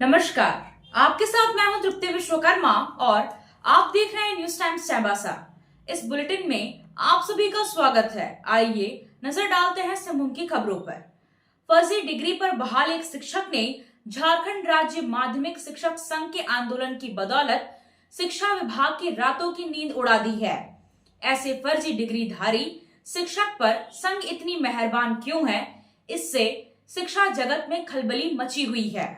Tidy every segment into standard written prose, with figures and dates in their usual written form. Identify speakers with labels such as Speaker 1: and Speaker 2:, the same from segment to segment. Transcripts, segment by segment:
Speaker 1: नमस्कार, आपके साथ मैं हूं तृप्ति विश्वकर्मा और आप देख रहे हैं न्यूज टाइम्स चाईबासा। इस बुलेटिन में आप सभी का स्वागत है। आइए नजर डालते हैं समूह की खबरों पर। फर्जी डिग्री पर बहाल एक शिक्षक ने झारखंड राज्य माध्यमिक शिक्षक संघ के आंदोलन की बदौलत शिक्षा विभाग की रातों की नींद उड़ा दी है। ऐसे फर्जी डिग्रीधारी शिक्षक पर संघ इतनी मेहरबान क्यों है, इससे शिक्षा जगत में खलबली मची हुई है।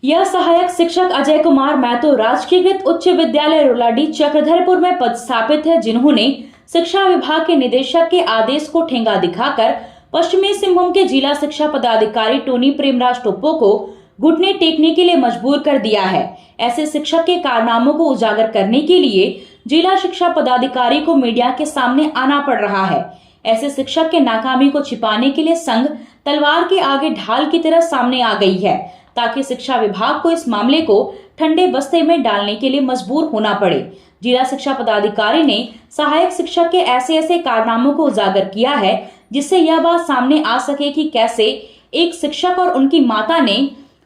Speaker 1: यह सहायक शिक्षक अजय कुमार महतो राजकीयकृत उच्च विद्यालय रोलाडी चक्रधरपुर में पदस्थापित है, जिन्होंने शिक्षा विभाग के निदेशक के आदेश को ठेंगा दिखाकर पश्चिमी सिंहभूम के जिला शिक्षा पदाधिकारी टोनी प्रेमराज टोप्पो को घुटने टेकने के लिए मजबूर कर दिया है। ऐसे शिक्षक के कारनामों को उजागर करने के लिए जिला शिक्षा पदाधिकारी को मीडिया के सामने आना पड़ रहा है। ऐसे शिक्षक के नाकामी को छिपाने के लिए संघ तलवार के आगे ढाल की तरह सामने आ गई है, ताकि शिक्षा विभाग को इस मामले को ठंडे बस्ते में डालने के लिए मजबूर होना पड़े। जिला शिक्षा पदाधिकारी ने सहायक शिक्षक के ऐसे कारनामों को उजागर किया है, जिससे यह बात सामने आ सके कि कैसे एक शिक्षक और उनकी माता ने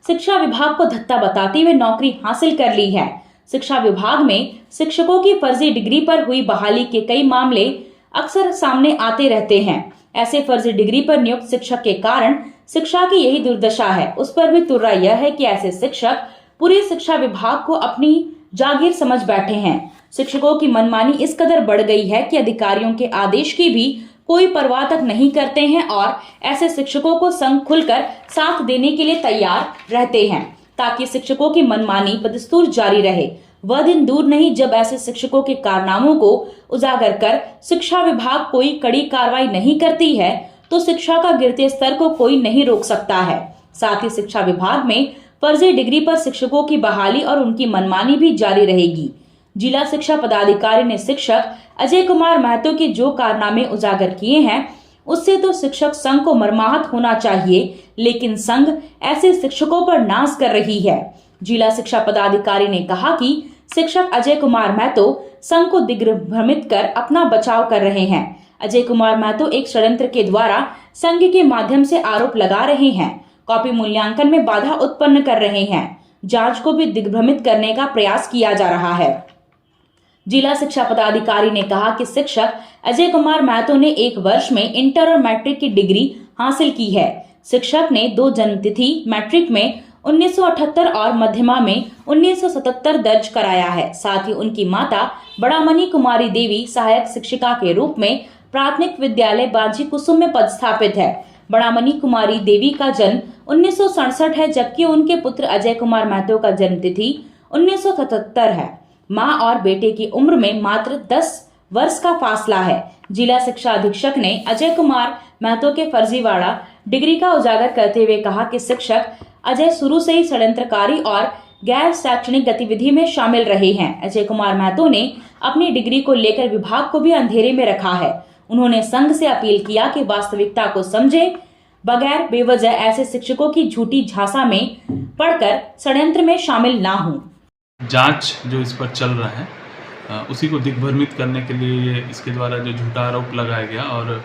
Speaker 1: शिक्षा विभाग को धत्ता बताते हुए नौकरी हासिल कर ली है। शिक्षा विभाग में शिक्षकों की फर्जी डिग्री पर हुई बहाली के कई मामले अक्सर सामने आते रहते हैं। ऐसे फर्जी डिग्री पर नियुक्त शिक्षक के कारण शिक्षा की यही दुर्दशा है। उस पर भी तुर्रा यह है कि ऐसे शिक्षक पूरे शिक्षा विभाग को अपनी जागीर समझ बैठे हैं। शिक्षकों की मनमानी इस कदर बढ़ गई है कि अधिकारियों के आदेश की भी कोई परवाह तक नहीं करते हैं और ऐसे शिक्षकों को संघ खुलकर साथ देने के लिए तैयार रहते हैं, ताकि शिक्षकों की मनमानी बदस्तूर जारी रहे। वह दिन दूर नहीं जब ऐसे शिक्षकों के कारनामों को उजागर कर शिक्षा विभाग कोई कड़ी कार्रवाई नहीं करती है तो शिक्षा का गिरते स्तर को कोई नहीं रोक सकता है। साथ ही शिक्षा विभाग में फर्जी डिग्री पर शिक्षकों की बहाली और उनकी मनमानी भी जारी रहेगी। जिला शिक्षा पदाधिकारी ने शिक्षक अजय कुमार महतो के जो कारनामे उजागर किए हैं, उससे तो शिक्षक संघ को मर्माहत होना चाहिए, लेकिन संघ ऐसे शिक्षकों पर नाज कर रही है। जिला शिक्षा पदाधिकारी ने कहा कि शिक्षक अजय कुमार महतो संघ को दिग्भ्रमित कर अपना बचाव कर रहे हैं। अजय कुमार महतो एक षड्यंत्र के द्वारा संघ के माध्यम से आरोप लगा रहे हैं, कॉपी मूल्यांकन में बाधा उत्पन्न कर रहे हैं, जांच को भी दिग्भ्रमित करने का प्रयास किया जा रहा है। जिला शिक्षा पदाधिकारी ने कहा कि शिक्षक अजय कुमार महतो ने एक वर्ष में इंटर और मैट्रिक की डिग्री हासिल की है। शिक्षक ने 2 जन्मतिथि मैट्रिक में 1978 और मध्यमा में 1977 दर्ज कराया है। साथ ही उनकी माता बड़ामणि कुमारी देवी सहायक शिक्षिका के रूप में प्राथमिक विद्यालय बांझी कुसुम में पदस्थापित है। बड़ामणि कुमारी देवी का जन्म 1967 है, जबकि उनके पुत्र अजय कुमार महतो का जन्मतिथि 1977 है। मां और बेटे की उम्र में मात्र 10 वर्ष का फासला है। जिला शिक्षा अधीक्षक ने अजय कुमार महतो के फर्जीवाड़ा डिग्री का उजागर करते हुए कहा कि शिक्षक अजय शुरू से ही षड्यंत्रकारी और गैर शैक्षणिक गतिविधि में शामिल रहे हैं। अजय कुमार महतो ने अपनी डिग्री को लेकर विभाग को भी अंधेरे में रखा है। उन्होंने संघ से अपील किया कि वास्तविकता को समझे बगैर बेवजह ऐसे शिक्षकों की झूठी झांसा में पड़कर षड्यंत्र में शामिल ना हों।
Speaker 2: जांच जो इस पर चल रहा है उसी को दिग्भ्रमित करने के लिए इसके द्वारा जो झूठा आरोप लगाया गया और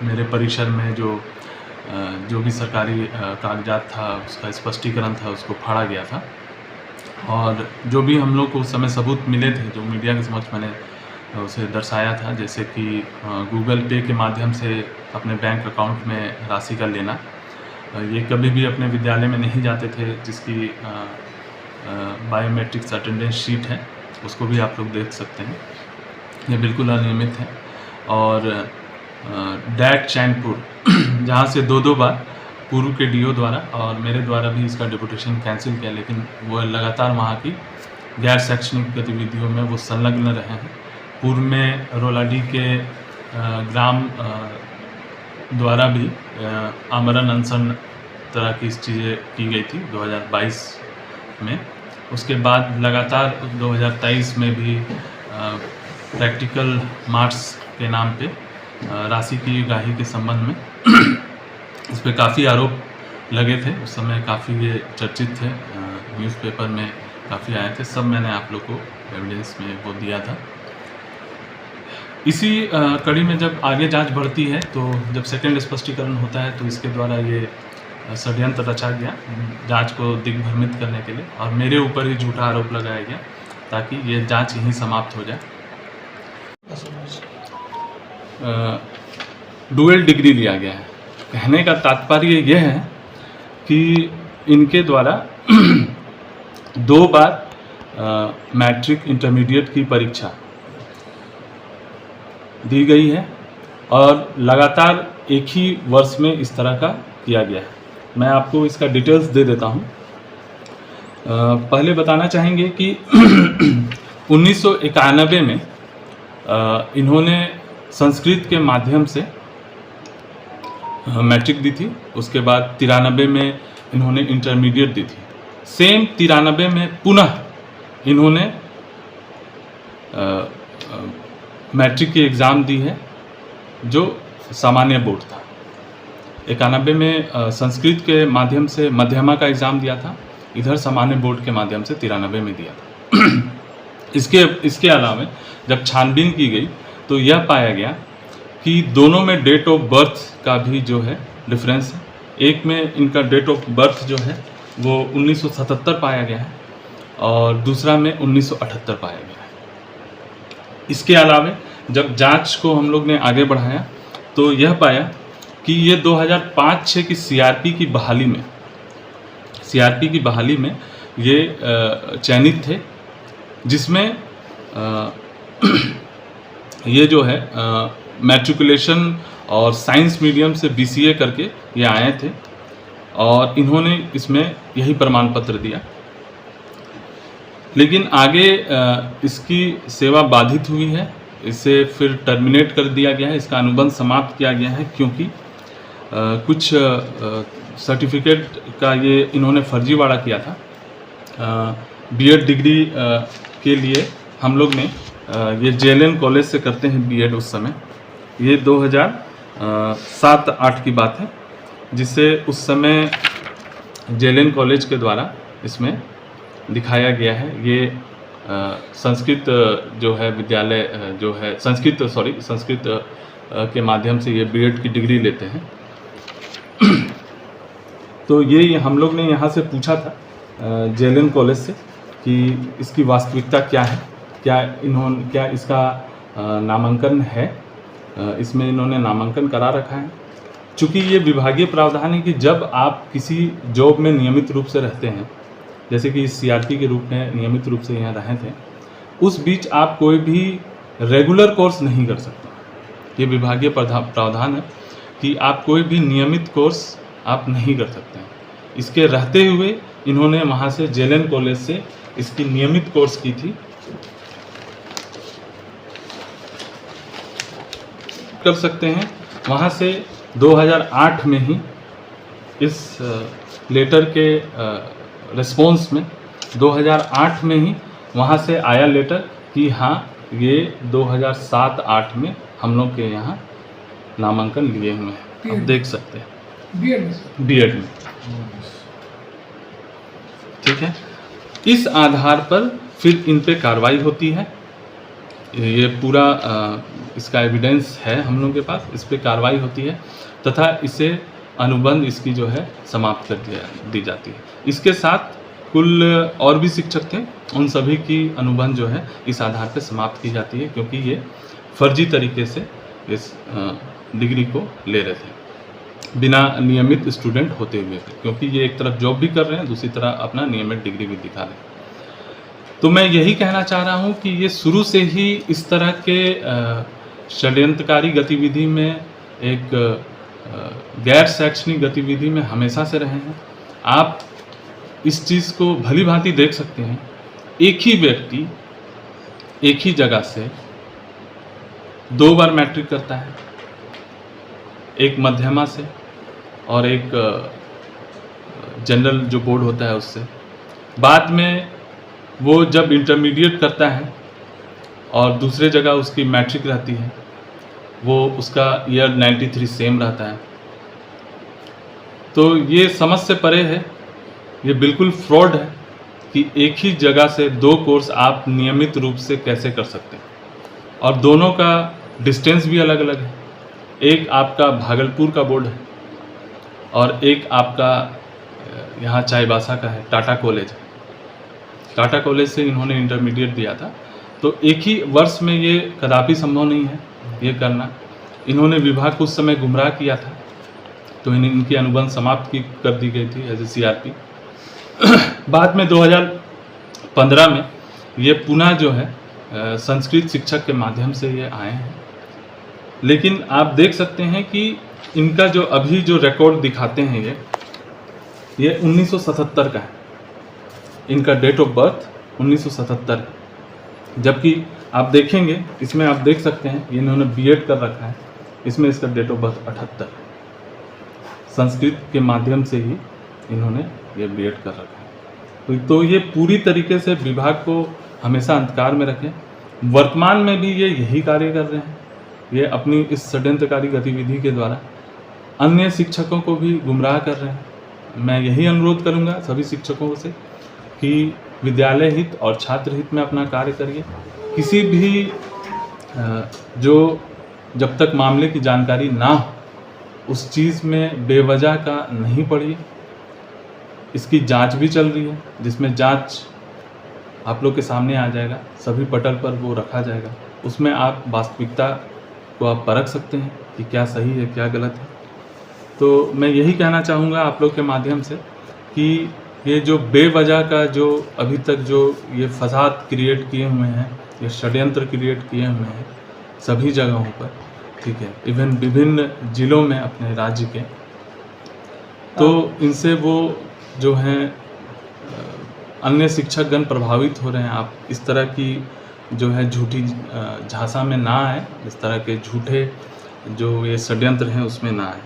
Speaker 2: मेरे परिसर में जो भी सरकारी कागजात था उसका स्पष्टीकरण था उसको फाड़ा गया था। और जो भी हम लोग को उस समय सबूत मिले थे जो मीडिया के समक्ष मैंने उसे दर्शाया था, जैसे कि गूगल पे के माध्यम से अपने बैंक अकाउंट में राशि का लेना, ये कभी भी अपने विद्यालय में नहीं जाते थे, जिसकी बायोमेट्रिक्स अटेंडेंस शीट है उसको भी आप लोग देख सकते हैं। ये बिल्कुल अनियमित है। और डैट चैनपुर जहाँ से 2 बार पूर्व के डीओ द्वारा और मेरे द्वारा भी इसका डिपुटेशन कैंसिल किया, लेकिन वो लगातार वहाँ की गैर शैक्षणिक गतिविधियों में वो संलग्न रहे हैं। पूर्व में रोलाडी के ग्राम द्वारा भी आमरण अनशन तरह की चीज़ें की गई थी 2022 में। उसके बाद लगातार 2023 में भी प्रैक्टिकल मार्क्स के नाम पे राशि की उगाही के संबंध में इस पर काफ़ी आरोप लगे थे। उस समय काफ़ी ये चर्चित थे, न्यूज़पेपर में काफ़ी आए थे। सब मैंने आप लोग को एविडेंस में वो दिया था। इसी कड़ी में जब आगे जांच बढ़ती है तो जब सेकंड स्पष्टीकरण होता है तो इसके द्वारा ये षड्यंत्र रचा गया जांच को दिग्भ्रमित करने के लिए, और मेरे ऊपर ही झूठा आरोप लगाया गया ताकि ये जांच यहीं समाप्त हो जाए। डुअल डिग्री लिया गया है। कहने का तात्पर्य यह है कि इनके द्वारा 2 बार मैट्रिक इंटरमीडिएट की परीक्षा दी गई है और लगातार एक ही वर्ष में इस तरह का किया गया है। मैं आपको इसका डिटेल्स दे देता हूँ। पहले बताना चाहेंगे कि 1991 में इन्होंने संस्कृत के माध्यम से मैट्रिक दी थी। उसके बाद 93 में इन्होंने इंटरमीडिएट दी थी। सेम 93 में पुनः इन्होंने मैट्रिक की एग्ज़ाम दी है जो सामान्य बोर्ड था। 91 में संस्कृत के माध्यम से मध्यमा का एग्ज़ाम दिया था, इधर सामान्य बोर्ड के माध्यम से 93 में दिया था। इसके अलावा जब छानबीन की गई तो यह पाया गया कि दोनों में डेट ऑफ बर्थ का भी जो है डिफरेंस है। एक में इनका डेट ऑफ बर्थ जो है वो 1977 पाया गया है और दूसरा में 1978 पाया गया है। इसके अलावा जब जांच को हम लोग ने आगे बढ़ाया तो यह पाया कि ये 2005-06 की सीआरपी की बहाली में ये चयनित थे, जिसमें ये जो है मैट्रिकुलेशन और साइंस मीडियम से बीसीए करके ये आए थे और इन्होंने इसमें यही प्रमाण पत्र दिया। लेकिन आगे इसकी सेवा बाधित हुई है, इसे फिर टर्मिनेट कर दिया गया है, इसका अनुबंध समाप्त किया गया है क्योंकि कुछ सर्टिफिकेट का ये इन्होंने फर्जीवाड़ा किया था। बीएड डिग्री के लिए हम लोग ने ये जेएलएन कॉलेज से करते हैं बीएड उस समय, ये 2007-08 की बात है, जिसे उस समय जेएलएन कॉलेज के द्वारा इसमें दिखाया गया है। ये संस्कृत जो है विद्यालय जो है संस्कृत के माध्यम से ये बीएड की डिग्री लेते हैं। तो ये हम लोग ने यहाँ से पूछा था जेएलएन कॉलेज से कि इसकी वास्तविकता क्या है, क्या इसका नामांकन है, इसमें इन्होंने नामांकन करा रखा है। चूँकि ये विभागीय प्रावधान है कि जब आप किसी जॉब में नियमित रूप से रहते हैं, जैसे कि सीआरपी के रूप में नियमित रूप से यहाँ रहे थे, उस बीच आप कोई भी रेगुलर कोर्स नहीं कर सकते। ये विभागीय प्रावधान है कि आप कोई भी नियमित कोर्स आप नहीं कर सकते हैं। इसके रहते हुए इन्होंने वहाँ से जेएलएन कॉलेज से इसकी नियमित कोर्स की थी। कर सकते हैं वहाँ से 2008 में ही इस लेटर के रिस्पॉन्स में 2008 में ही वहाँ से आया लेटर कि हाँ ये 2007-08 में हम लोग के यहाँ नामांकन लिए हुए हैं। आप देख सकते हैं बीएड में। ठीक है, इस आधार पर फिर इन पे कार्रवाई होती है। ये पूरा इसका एविडेंस है हम लोग के पास, इस पे कार्रवाई होती है तथा इसे अनुबंध इसकी जो है समाप्त कर दी जाती है। इसके साथ कुल और भी शिक्षक थे, उन सभी की अनुबंध जो है इस आधार पर समाप्त की जाती है, क्योंकि ये फर्जी तरीके से इस डिग्री को ले रहे थे बिना नियमित स्टूडेंट होते हुए, क्योंकि ये एक तरफ जॉब भी कर रहे हैं, दूसरी तरफ अपना नियमित डिग्री भी दिखा रहे हैं। तो मैं यही कहना चाह रहा हूँ कि ये शुरू से ही इस तरह के षड्यंत्रकारी गतिविधि में, एक गैर शैक्षणिक गतिविधि में हमेशा से रहे हैं। आप इस चीज़ को भली भांति देख सकते हैं। एक ही व्यक्ति एक ही जगह से 2 बार मैट्रिक करता है, एक मध्यमा से और एक जनरल जो बोर्ड होता है उससे। बाद में वो जब इंटरमीडिएट करता है और दूसरे जगह उसकी मैट्रिक रहती है, वो उसका ईयर 93 सेम रहता है। तो ये समझ से परे है, ये बिल्कुल फ्रॉड है कि एक ही जगह से 2 कोर्स आप नियमित रूप से कैसे कर सकते हैं, और दोनों का डिस्टेंस भी अलग अलग है। एक आपका भागलपुर का बोर्ड है और एक आपका यहाँ चाईबासा का है टाटा कॉलेज। टाटा कॉलेज से इन्होंने इंटरमीडिएट दिया था। तो एक ही वर्ष में ये कदापि संभव नहीं है ये करना। इन्होंने विभाग को उस समय गुमराह किया था, तो इनकी अनुबंध समाप्त कर दी गई थी एज ए CRP। बाद में 2015 में ये पुनः जो है संस्कृत शिक्षक के माध्यम से ये आए हैं। लेकिन आप देख सकते हैं कि इनका जो अभी जो रिकॉर्ड दिखाते हैं ये 1977 का है। इनका डेट ऑफ बर्थ 1977 है। जबकि आप देखेंगे इसमें आप देख सकते हैं इन्होंने B.Ed कर रखा है, इसमें इसका डेट ऑफ बर्थ 78 है। संस्कृत के माध्यम से ही इन्होंने ये B.Ed कर रखा है। तो ये पूरी तरीके से विभाग को हमेशा अंधकार में रखें। वर्तमान में भी ये यही कार्य कर रहे हैं। ये अपनी इस षड्यंत्रकारी गतिविधि के द्वारा अन्य शिक्षकों को भी गुमराह कर रहे हैं। मैं यही अनुरोध करूंगा सभी शिक्षकों से कि विद्यालय हित और छात्र हित में अपना कार्य करिए। किसी भी जो जब तक मामले की जानकारी ना हो उस चीज़ में बेवजह का नहीं पड़िए। इसकी जांच भी चल रही है, जिसमें जांच आप लोग के सामने आ जाएगा, सभी पटल पर वो रखा जाएगा। उसमें आप वास्तविकता को आप परख सकते हैं कि क्या सही है क्या गलत है। तो मैं यही कहना चाहूँगा आप लोग के माध्यम से कि ये जो बेवजह का जो अभी तक जो ये फसाद क्रिएट किए हुए हैं, ये षड्यंत्र क्रिएट किए हुए हैं सभी जगहों पर, ठीक है, इवन विभिन्न जिलों में अपने राज्य के, तो इनसे वो जो हैं अन्य शिक्षकगण प्रभावित हो रहे हैं। आप इस तरह की जो है झूठी झांसा में ना आए, इस तरह के झूठे जो ये षड्यंत्र हैं उसमें ना आए।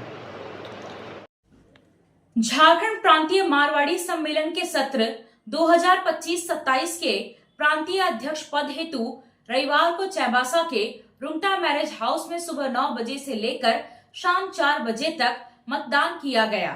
Speaker 1: झारखंड प्रांतीय मारवाड़ी सम्मेलन के सत्र 2025-27 के प्रांतीय अध्यक्ष पद हेतु रविवार को चाईबासा के रुंगटा मैरिज हाउस में सुबह 9 बजे से लेकर शाम 4 बजे तक मतदान किया गया।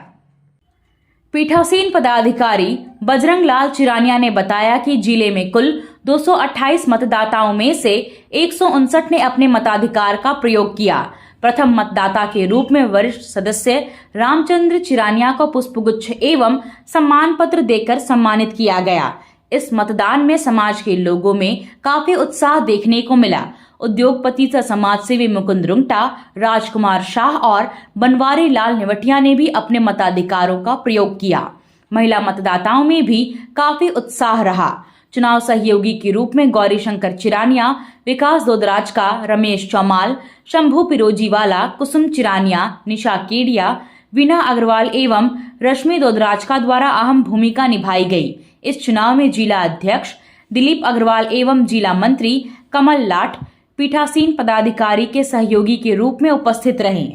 Speaker 1: पीठासीन पदाधिकारी बजरंग लाल चिरानिया ने बताया कि जिले में कुल 228 मतदाताओं में से 159 ने अपने मताधिकार का प्रयोग किया। प्रथम मतदाता के रूप में वरिष्ठ सदस्य रामचंद्र चिरानिया को पुष्पगुच्छ एवं सम्मान पत्र देकर सम्मानित किया गया। इस मतदान में समाज के लोगों में काफी उत्साह देखने को मिला। उद्योगपति तथा समाज सेवी मुकुंद रुंगटा, राजकुमार शाह और बनवारी लाल नेवटिया ने भी अपने मताधिकारों का प्रयोग किया। महिला मतदाताओं में भी काफी उत्साह रहा। चुनाव सहयोगी के रूप में गौरी शंकर चिरानिया, विकास दोदराज का, रमेश चौमाल, शंभू पिरोजीवाला, कुसुम चिरानिया, निशा केडिया, वीना अग्रवाल एवं रश्मि दोदराज का द्वारा अहम भूमिका निभाई गई। इस चुनाव में जिला अध्यक्ष दिलीप अग्रवाल एवं जिला मंत्री कमल लाठ पीठासीन पदाधिकारी के सहयोगी के रूप में उपस्थित रहे।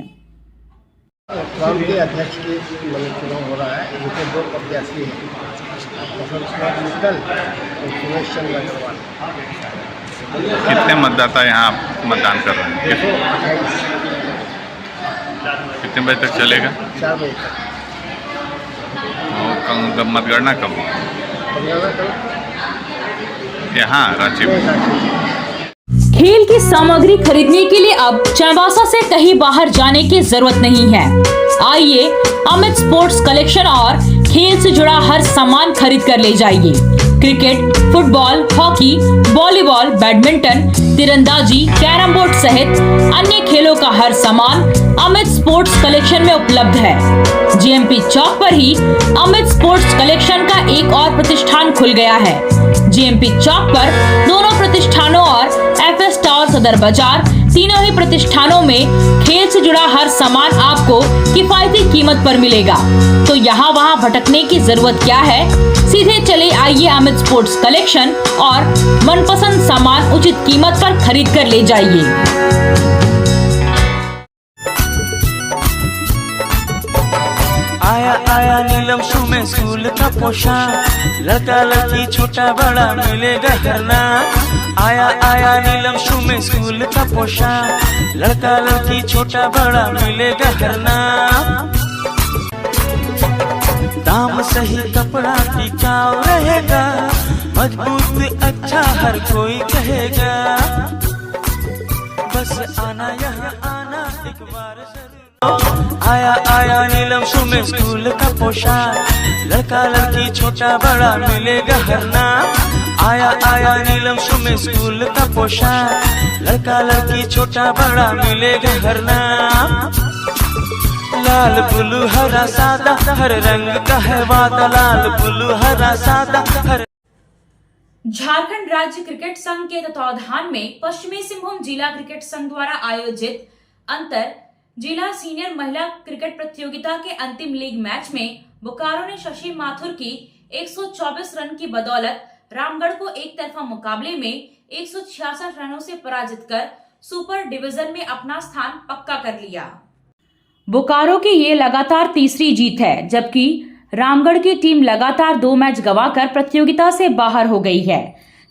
Speaker 3: प्रांतीय अध्यक्ष की चुनाव हो रहा है। इनके 2 प्रत्याशी हैं, मित्तल और सुरेश चंद्र अग्रवाल।
Speaker 4: कितने मतदाता यहाँ मतदान कर रहे हैं?
Speaker 3: 228।
Speaker 4: कितने बजे तक चलेगा?
Speaker 3: 4 बजे तक।
Speaker 4: और मतगणना कब? यहाँ रांची में।
Speaker 1: खेल की सामग्री खरीदने के लिए अब चाईबासा से कहीं बाहर जाने की जरूरत नहीं है। आइए अमित स्पोर्ट्स कलेक्शन और खेल से जुड़ा हर सामान खरीद कर ले जाइए। Cricket, football, hockey, volleyball, badminton, तीरंदाजी, कैरम बोर्ड सहित अन्य खेलों का हर सामान अमित स्पोर्ट्स कलेक्शन में उपलब्ध है। GMP चौक पर ही अमित स्पोर्ट्स कलेक्शन का एक और प्रतिष्ठान खुल गया है। GMP चौक पर दोनों प्रतिष्ठानों और FS टावर सदर बाजार तीनों ही प्रतिष्ठानों में खेल से जुड़ा हर सामान आपको किफायती कीमत पर मिलेगा। तो यहाँ वहाँ भटकने की जरूरत क्या है? सीधे चले आइए अमित स्पोर्ट्स कलेक्शन और मनपसंद सामान उचित कीमत पर खरीद कर ले जाइए।
Speaker 5: आया आया नीलम शू में स्कूल का पोशाक, लड़का लड़की छोटा बड़ा मिलेगा हर नाम। आया आया नीलम शू में स्कूल का पोशाक, लड़का लड़की छोटा बड़ा मिलेगा हर नाम। दाम सही कपड़ा टिकाऊ रहेगा, मजबूत अच्छा हर कोई कहेगा। बस आना यहाँ आना एक बार जरूर। आया आया नीलम शू में स्कूल का पोशाक, लड़का लड़की छोटा बड़ा मिलेगा हर नाम। आया आया नीलम शू में स्कूल का पोशाक, लड़का लड़की छोटा बड़ा मिलेगा हर नाम। लाल ब्लू हरा सादा हर रंग का है वादा, लाल ब्लू हरा सादा हर।
Speaker 1: झारखंड राज्य क्रिकेट संघ के तत्वावधान में पश्चिमी सिंहभूम जिला क्रिकेट संघ द्वारा आयोजित अंतर जिला सीनियर महिला क्रिकेट प्रतियोगिता के अंतिम लीग मैच में बोकारो ने शशि माथुर की 124 रन की बदौलत रामगढ़ को एक तरफा मुकाबले में 166 रनों से पराजित कर सुपर डिवीजन में अपना स्थान पक्का कर लिया। बोकारो की ये लगातार तीसरी जीत है, जबकि रामगढ़ की टीम लगातार 2 मैच गंवाकर प्रतियोगिता से बाहर हो गई है।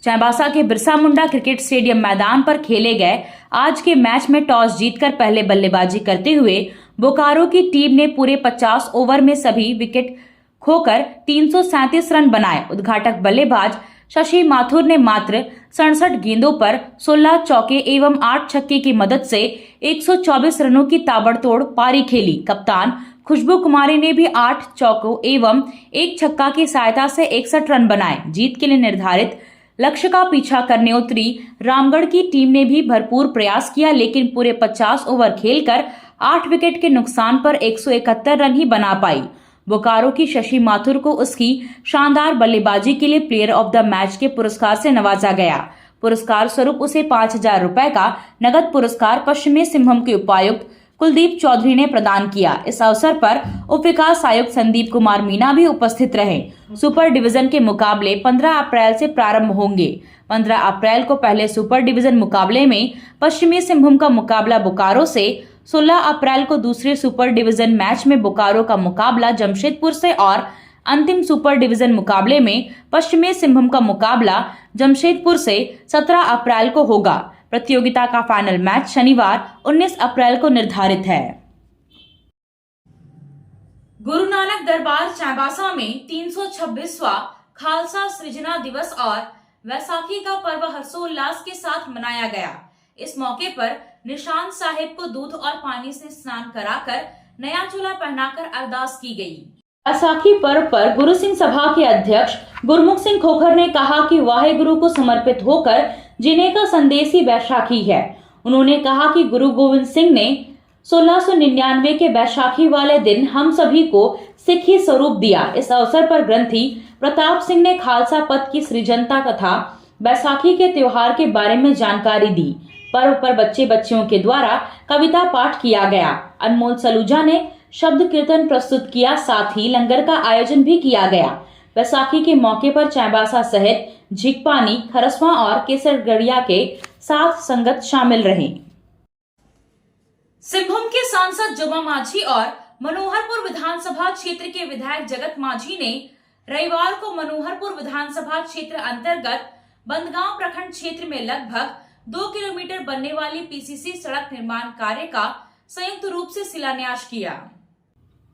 Speaker 1: चाईबासा के बिरसा मुंडा क्रिकेट स्टेडियम मैदान पर खेले गए आज के मैच में टॉस जीतकर पहले बल्लेबाजी करते हुए बोकारो की टीम ने पूरे 50 ओवर में सभी विकेट खोकर 337 रन बनाए। उद्घाटक बल्लेबाज शशि माथुर ने मात्र 67 गेंदों पर 16 चौके एवं 8 छक्के की मदद से 124 रनों की ताबड़तोड़ पारी खेली। कप्तान खुशबू कुमारी ने भी 8 चौकों एवं 1 छक्का की सहायता से 61 रन बनाए। जीत के लिए निर्धारित लक्ष्य का पीछा करने उतरी रामगढ़ की टीम ने भी भरपूर प्रयास किया, लेकिन पूरे 50 ओवर खेलकर 8 विकेट के नुकसान पर 171 रन ही बना पाई। बोकारो की शशि माथुर को उसकी शानदार बल्लेबाजी के लिए प्लेयर ऑफ द मैच के पुरस्कार से नवाजा गया। पुरस्कार स्वरूप उसे 5,000 रुपए का नगद पुरस्कार पश्चिमी सिंहभूम के उपायुक्त कुलदीप चौधरी ने प्रदान किया। इस अवसर पर उप विकास आयुक्त संदीप कुमार मीना भी उपस्थित रहे। सुपर डिवीजन के मुकाबले 15 अप्रैल से प्रारंभ होंगे। 15 अप्रैल को पहले सुपर डिवीजन मुकाबले में पश्चिमी सिंहभूम का मुकाबला बोकारो से, 16 अप्रैल को दूसरे सुपर डिवीजन मैच में बोकारो का मुकाबला जमशेदपुर से और अंतिम सुपर डिवीजन मुकाबले में पश्चिमी सिंहभूम का मुकाबला जमशेदपुर से 17 अप्रैल को होगा। प्रतियोगिता का फाइनल मैच शनिवार 19 अप्रैल को निर्धारित है। गुरु नानक दरबार चाईबासा में 326वां खालसा सृजना दिवस और वैसाखी का पर्व हर्षोल्लास के साथ मनाया गया। इस मौके पर निशान साहिब को दूध और पानी से स्नान कराकर नया चोला पहनाकर अरदास की गई। वैसाखी पर्व पर गुरु सिंह सभा के अध्यक्ष गुरमुख सिंह खोखर ने कहा कि वाहेगुरु को समर्पित होकर जीने का संदेश ही वैशाखी है। उन्होंने कहा कि गुरु गोविंद सिंह ने 1699 के वैशाखी वाले दिन हम सभी को सिक्खी स्वरूप दिया। इस अवसर पर ग्रंथी प्रताप सिंह ने खालसा पद की सृजनता तथा वैसाखी के त्योहार के बारे में जानकारी दी। पर्व पर बच्चे बच्चियों के द्वारा कविता पाठ किया गया। अनमोल सलूजा ने शब्द कीर्तन प्रस्तुत किया, साथ ही लंगर का आयोजन भी किया गया। वैसाखी के मौके पर चाईबासा सहित झीकपानी, खरसवां और केसरगढ़िया के साथ संगत शामिल रहे। सिंहभूम के सांसद जोबा माझी और मनोहरपुर विधानसभा क्षेत्र के विधायक जगत माझी ने रविवार को मनोहरपुर विधानसभा क्षेत्र अंतर्गत बंदगांव प्रखंड क्षेत्र में लगभग 2 किलोमीटर बनने वाली पीसीसी सड़क निर्माण कार्य का संयुक्त रूप से शिलान्यास किया।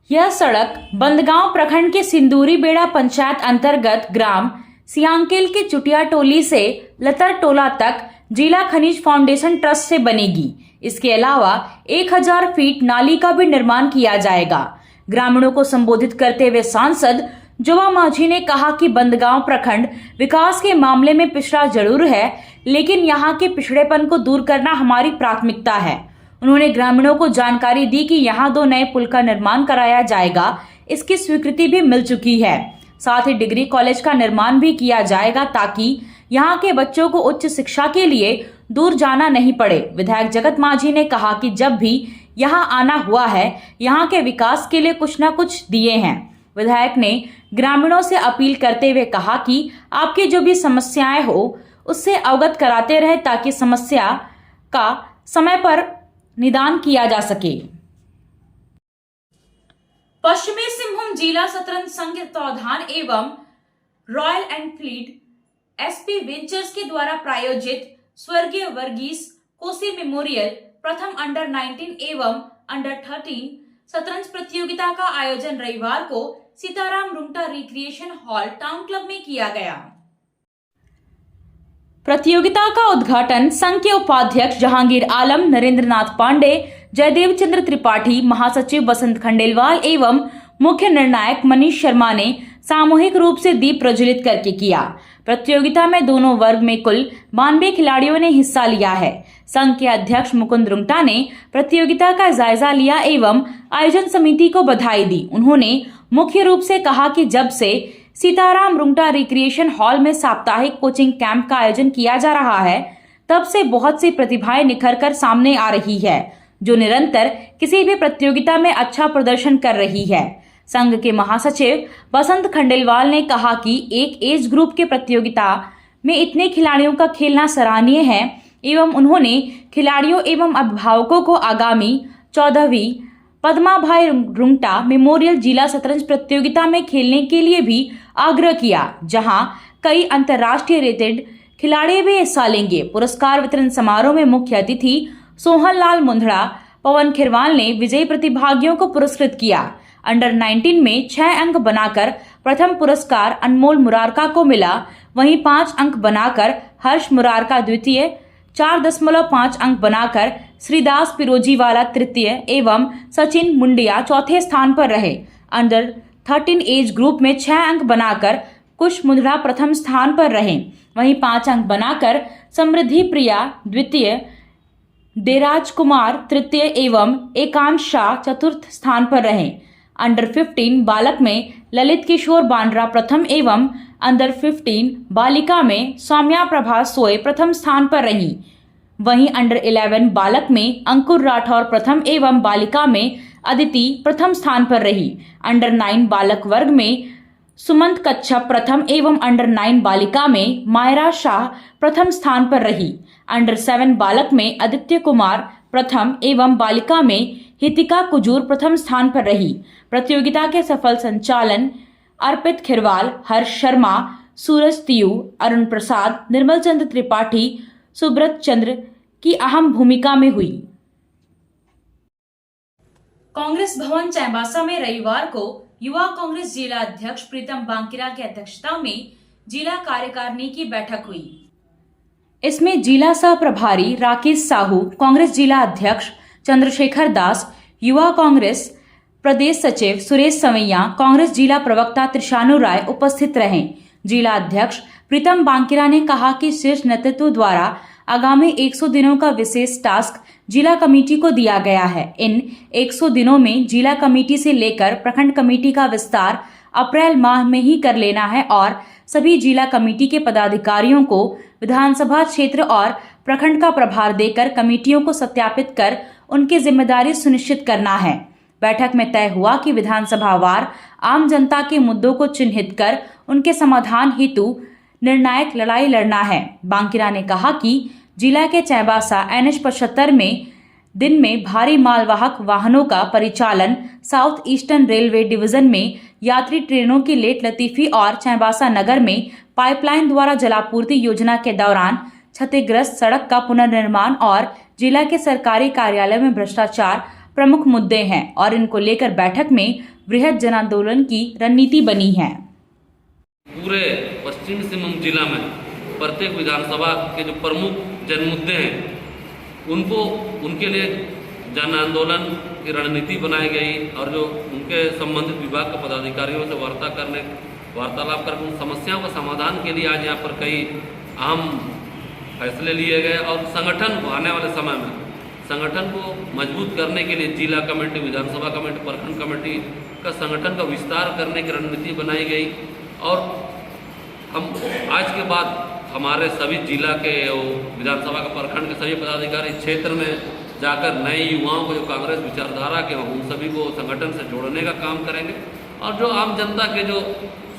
Speaker 1: यह सड़क बंदगांव प्रखंड के सिंदूरी बेड़ा पंचायत अंतर्गत ग्राम सियांकेल के चुटिया टोली से लतर टोला तक जिला खनिज फाउंडेशन ट्रस्ट से बनेगी। इसके अलावा 1000 फीट नाली का भी निर्माण किया जाएगा। ग्रामीणों को संबोधित करते हुए सांसद जोबा माझी ने कहा कि बंदगांव प्रखंड विकास के मामले में पिछड़ा जरूर है, लेकिन यहाँ के पिछड़ेपन को दूर करना हमारी प्राथमिकता है। उन्होंने ग्रामीणों को जानकारी दी कि यहाँ 2 नए पुल का निर्माण कराया जाएगा। इसकी स्वीकृति भी मिल चुकी है। साथ ही डिग्री कॉलेज का निर्माण भी किया जाएगा ताकि यहाँ के बच्चों को उच्च शिक्षा के लिए दूर जाना नहीं पड़े। विधायक जगत माझी ने कहा कि जब भी यहाँ आना हुआ है, यहाँ के विकास के लिए कुछ न कुछ दिए हैं। विधायक ने ग्रामीणों से अपील करते हुए कहा कि आपकी जो भी समस्याएं हो उससे अवगत कराते रहे ताकि समस्या का समय पर निदान किया जा सके। पश्चिमी सिंहभूम जिला शतरंज संघ के तत्वावधान एवं रॉयल एनफील्ड एसपी वेंचर्स के द्वारा प्रायोजित स्वर्गीय वर्गीस कोसी मेमोरियल प्रथम अंडर 19 एवं अंडर 13 शतरंज प्रतियोगिता का आयोजन रविवार को Sitaram Rungta recreation hall town club में किया गया। प्रतियोगिता का उद्घाटन संघ के उपाध्यक्ष जहांगीर आलम, नरेंद्र नाथ पांडे, जयदेव चंद्र त्रिपाठी, महासचिव बसंत खंडेलवाल एवं मुख्य निर्णायक मनीष शर्मा ने सामूहिक रूप से दीप प्रज्वलित करके किया। प्रतियोगिता में दोनों वर्ग में कुल 92 खिलाड़ियों ने हिस्सा लिया है। संघ के अध्यक्ष मुकुंद रुंगटा ने प्रतियोगिता का जायजा लिया एवं आयोजन समिति को बधाई दी। उन्होंने मुख्य रूप से कहा कि जब से सीताराम रुंगटा रिक्रिएशन हॉल में साप्ताहिक कोचिंग कैंप का आयोजन किया जा रहा है, तब से बहुत सी प्रतिभाएं निखर कर सामने आ रही है, जो निरंतर किसी भी प्रतियोगिता में अच्छा प्रदर्शन कर रही है। संघ के महासचिव बसंत खंडेलवाल ने कहा कि एक एज ग्रुप के प्रतियोगिता में इतने खिलाड़ियों का खेलना सराहनीय है एवं उन्होंने खिलाड़ियों एवं अभिभावकों को आगामी 14वीं पद्मा भाई रुंगटा मेमोरियल जिला शतरंज प्रतियोगिता में खेलने के लिए भी आग्रह किया, जहां कई अंतर्राष्ट्रीय रेटेड खिलाड़ी भी हिस्सा लेंगे। पुरस्कार वितरण समारोह में मुख्य अतिथि सोहन लाल मुंदड़ा, पवन खिरवाल ने विजयी प्रतिभागियों को पुरस्कृत किया। अंडर 19 में 6 अंक बनाकर प्रथम पुरस्कार अनमोल मुरारका को मिला, वहीं 5 अंक बनाकर हर्ष मुरारका द्वितीय, 4.5 अंक बनाकर श्रीदास पिरोजीवाला तृतीय एवं सचिन मुंडिया चौथे स्थान पर रहे। अंडर 13 एज ग्रुप में 6 अंक बनाकर कुश मुंदड़ा प्रथम स्थान पर रहे, वहीं 5 अंक बनाकर समृद्धि प्रिया द्वितीय, देराज कुमार तृतीय एवं एकांश शाह चतुर्थ स्थान पर रहे। अंडर 15 बालक में ललित किशोर बांड्रा प्रथम एवं अंडर 15 बालिका में सौम्या प्रभा सोय प्रथम स्थान पर रही। वहीं अंडर 11 बालक में अंकुर राठौर प्रथम एवं बालिका में अदिति प्रथम स्थान पर रही। अंडर 9 बालक वर्ग में सुमंत कच्छप प्रथम एवं अंडर 9 बालिका में मायरा शाह प्रथम स्थान पर रही। अंडर 7 बालक में आदित्य कुमार प्रथम एवं बालिका में हितिका कुजूर प्रथम स्थान पर रही। प्रतियोगिता के सफल संचालन अर्पित खिरवाल, हर्ष शर्मा, सूरज तियू, अरुण प्रसाद, निर्मल चंद्र त्रिपाठी, सुब्रत चंद्र की अहम भूमिका में हुई। कांग्रेस भवन चाईबासा में रविवार को युवा कांग्रेस जिला अध्यक्ष प्रीतम बांकिरा की अध्यक्षता में जिला कार्यकारिणी की बैठक हुई। इसमें जिला सह प्रभारी राकेश साहू, कांग्रेस जिला अध्यक्ष चंद्रशेखर दास, युवा कांग्रेस प्रदेश सचिव सुरेश सवैया, कांग्रेस जिला प्रवक्ता त्रिशानु राय उपस्थित रहे। जिला अध्यक्ष प्रीतम बांकिरा ने कहा कि शीर्ष नेतृत्व द्वारा आगामी 100 दिनों का विशेष टास्क जिला कमेटी को दिया गया है। इन 100 दिनों में जिला कमेटी से लेकर प्रखंड कमेटी का विस्तार अप्रैल माह में ही कर लेना है और सभी जिला कमेटी के पदाधिकारियों को विधानसभा क्षेत्र और प्रखंड का प्रभार देकर कमेटियों को सत्यापित कर उनकी जिम्मेदारी सुनिश्चित करना है। बैठक में तय हुआ कि विधानसभा वार आम जनता के मुद्दों को चिन्हित कर उनके समाधान हेतु निर्णायक लड़ाई लड़ना है। बांकिरा ने कहा कि जिला के चाईबासा NH 75 में दिन में भारी मालवाहक वाहनों का परिचालन, साउथ ईस्टर्न रेलवे डिवीजन में यात्री ट्रेनों की लेट लतीफी और चाईबासा नगर में पाइपलाइन द्वारा जलापूर्ति योजना के दौरान क्षतिग्रस्त सड़क का पुनर्निर्माण और जिला के सरकारी कार्यालय में भ्रष्टाचार प्रमुख मुद्दे हैं और इनको लेकर बैठक में बृहद जन आंदोलन की रणनीति बनी है।
Speaker 6: पूरे पश्चिम सिंहभूम जिला में प्रत्येक विधानसभा के जो प्रमुख जन मुद्दे हैं उनको उनके लिए जन आंदोलन की रणनीति बनाई गई और जो उनके संबंधित विभाग के पदाधिकारियों से वार्तालाप कर उन समस्याओं का समाधान के लिए आज यहाँ पर कई अहम फैसले लिए गए और संगठन को आने वाले समय में संगठन को मजबूत करने के लिए जिला कमेटी, विधानसभा कमेटी, प्रखंड कमेटी का संगठन का विस्तार करने की रणनीति बनाई गई। और हम आज के बाद हमारे सभी जिला के विधानसभा का प्रखंड के सभी पदाधिकारी क्षेत्र में जाकर नए युवाओं को जो कांग्रेस विचारधारा के हों उन सभी को संगठन से जोड़ने का काम करेंगे और जो आम जनता के जो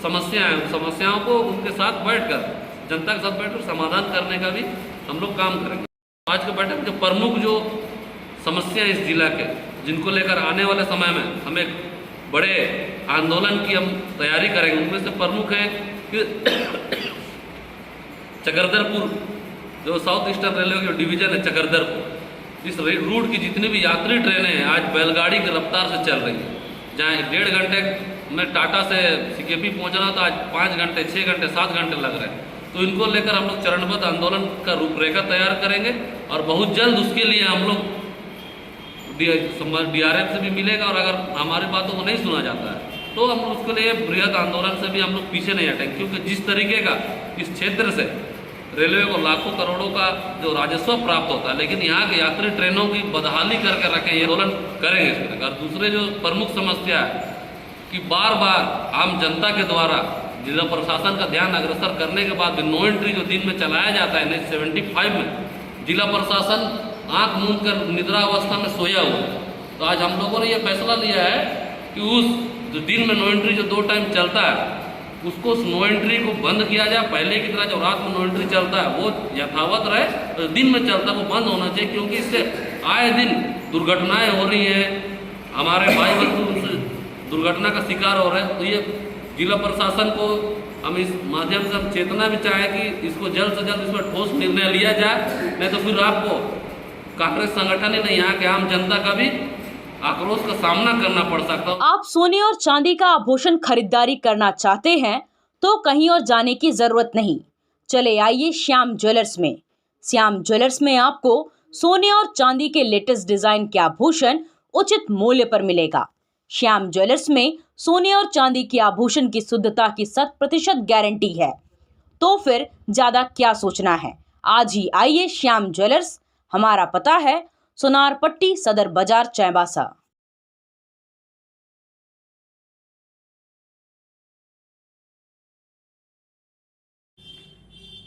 Speaker 6: समस्याएं हैं समस्याओं को उनके साथ बैठकर जनता के साथ बैठकर समाधान करने का भी हम लोग काम करेंगे। आज के बैठक जो प्रमुख जो समस्या इस जिला के जिनको लेकर आने वाले समय में हम एक बड़े आंदोलन की हम तैयारी करेंगे उनमें से प्रमुख है कि चकरदरपुर जो साउथ ईस्टर्न रेलवे की डिवीजन है चकरदरपुर, इस रूट की जितनी भी यात्री ट्रेनें हैं आज बैलगाड़ी की रफ्तार से चल रही है। जहाँ 1.5 घंटे में टाटा से CKP पहुँचना था आज 5 घंटे, 6 घंटे, 7 घंटे लग रहे हैं। तो इनको लेकर हम लोग चरणबद्ध आंदोलन का रूपरेखा तैयार करेंगे और बहुत जल्द उसके लिए हम लोग DRM से भी मिलेगा, और अगर हमारी बातों को नहीं सुना जाता है तो हम उसके लिए बृहद आंदोलन से भी हम लोग पीछे नहीं हटेंगे, क्योंकि जिस तरीके का इस क्षेत्र से रेलवे को लाखों करोड़ों का जो राजस्व प्राप्त होता है, लेकिन यहाँ के यात्री ट्रेनों की बदहाली करके रखें, ये आंदोलन करेंगे इसके लिए। और दूसरे जो प्रमुख समस्या है कि बार बार आम जनता के द्वारा जिला प्रशासन का ध्यान अग्रसर करने के बाद भी नो एंट्री जो दिन में चलाया जाता है 1975 में, जिला प्रशासन आंख मूंद कर निद्रा अवस्था में सोया हुआ। तो आज हम लोगों ने यह फैसला लिया है कि उस जो दिन में नो एंट्री जो 2 टाइम चलता है, उसको उस नो एंट्री को बंद किया जाए। पहले की तरह जो रात में नो एंट्री चलता है वो यथावत रहे, तो दिन में चलता है वो बंद होना चाहिए, क्योंकि इससे आए दिन दुर्घटनाएं हो रही हैं, हमारे भाई बंधु दुर्घटना का शिकार हो रहे हैं। तो ये जिला प्रशासन को हम इस माध्यम से हम चेतना भी चाहें कि इसको जल्द से जल्द इस पर ठोस निर्णय लिया जाए, नहीं तो फिर आपको कांग्रेस संगठन ही नहीं, यहाँ के आम जनता का भी आक्रोश का सामना करना पड़ सकता है।
Speaker 7: आप सोने और चांदी का आभूषण खरीदारी करना चाहते हैं तो कहीं और जाने की जरूरत नहीं, चले आइए श्याम ज्वेलर्स में। श्याम ज्वेलर्स में आपको सोने और चांदी के लेटेस्ट डिजाइन के आभूषण उचित मूल्य पर मिलेगा। श्याम ज्वेलर्स में सोने और चांदी के आभूषण की शुद्धता की 100% गारंटी है, तो फिर ज्यादा क्या सोचना है, आज ही आइए श्याम ज्वेलर्स। हमारा पता है सोनार पट्टी, सदर बाजार, चाईबासा।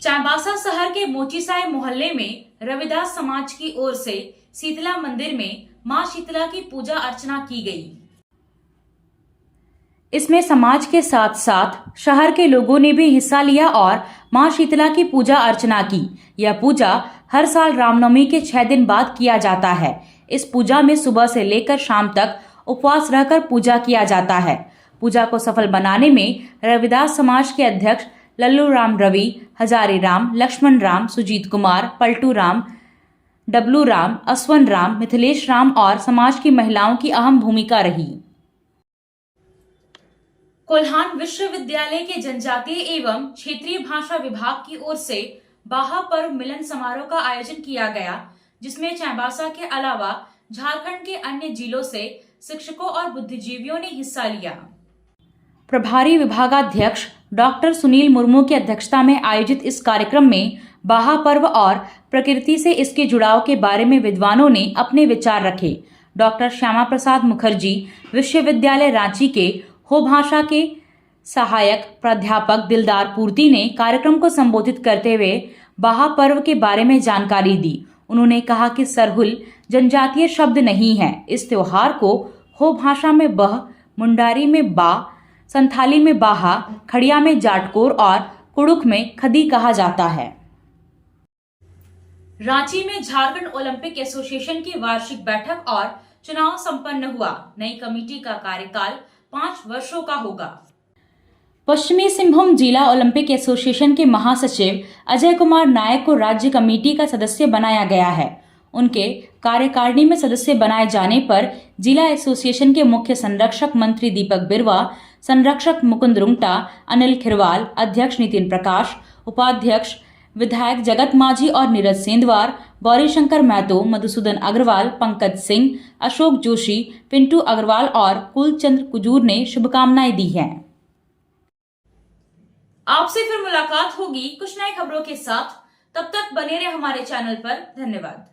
Speaker 1: चाईबासा शहर के मोचीसाई मोहल्ले में रविदास समाज की ओर से शीतला मंदिर में मां शीतला की पूजा अर्चना की गई। इसमें समाज के साथ साथ शहर के लोगों ने भी हिस्सा लिया और मां शीतला की पूजा अर्चना की। यह पूजा हर साल रामनवमी के 6 दिन बाद किया जाता है। इस पूजा में सुबह से लेकर शाम तक उपवास रहकर पूजा किया जाता है। पूजा को सफल बनाने में रविदास समाज के अध्यक्ष लल्लू राम रवि, हजारी राम, लक्ष्मण राम, सुजीत कुमार, पलटू राम, डब्लू राम, असवन राम, मिथिलेश राम और समाज की महिलाओं की अहम भूमिका रही। कोल्हान विश्वविद्यालय के जनजातीय एवं क्षेत्रीय भाषा विभाग की ओर से बाहा पर्व मिलन समारोह का आयोजन किया गया, जिसमें चाईबासा के अलावा झारखंड के अन्य जिलों से शिक्षकों और बुद्धिजीवियों ने हिस्सा लिया। प्रभारी विभागाध्यक्ष डॉक्टर सुनील मुर्मू की अध्यक्षता में आयोजित इस कार्यक्रम में बाहा पर्व और प्रकृति से इसके जुड़ाव के बारे में विद्वानों ने अपने विचार रखे। डॉक्टर श्यामा प्रसाद मुखर्जी विश्वविद्यालय रांची के हो भाषा के सहायक प्राध्यापक दिलदार पूर्ति ने कार्यक्रम को संबोधित करते हुए बाहा पर्व के बारे में जानकारी दी। उन्होंने कहा कि सरहुल जनजातीय शब्द नहीं है। इस त्योहार को हो भाषा में बह, मुंडारी में बा, संथाली में बाहा, खड़िया में जाटकोर और कुड़ुक में खदी कहा जाता है। रांची में झारखंड ओलंपिक एसोसिएशन की वार्षिक बैठक और चुनाव संपन्न हुआ। नई कमेटी का कार्यकाल 5 वर्षों का होगा। पश्चिमी सिंहभूम जिला ओलंपिक एसोसिएशन के महासचिव अजय कुमार नायक को राज्य कमेटी का सदस्य बनाया गया है। उनके कार्यकारिणी में सदस्य बनाए जाने पर जिला एसोसिएशन के मुख्य संरक्षक मंत्री दीपक बिरवा, संरक्षक मुकुंद रुंगटा, अनिल खिरवाल, अध्यक्ष नितिन प्रकाश, उपाध्यक्ष विधायक जगत माझी और नीरज सेंधवार, गौरीशंकर महतो, मधुसूदन अग्रवाल, पंकज सिंह, अशोक जोशी, पिंटू अग्रवाल और कुलचंद्र कुजूर ने शुभकामनाएं दी हैं। आपसे फिर मुलाकात होगी कुछ नई खबरों के साथ। तब तक बने रहे हमारे चैनल पर। धन्यवाद।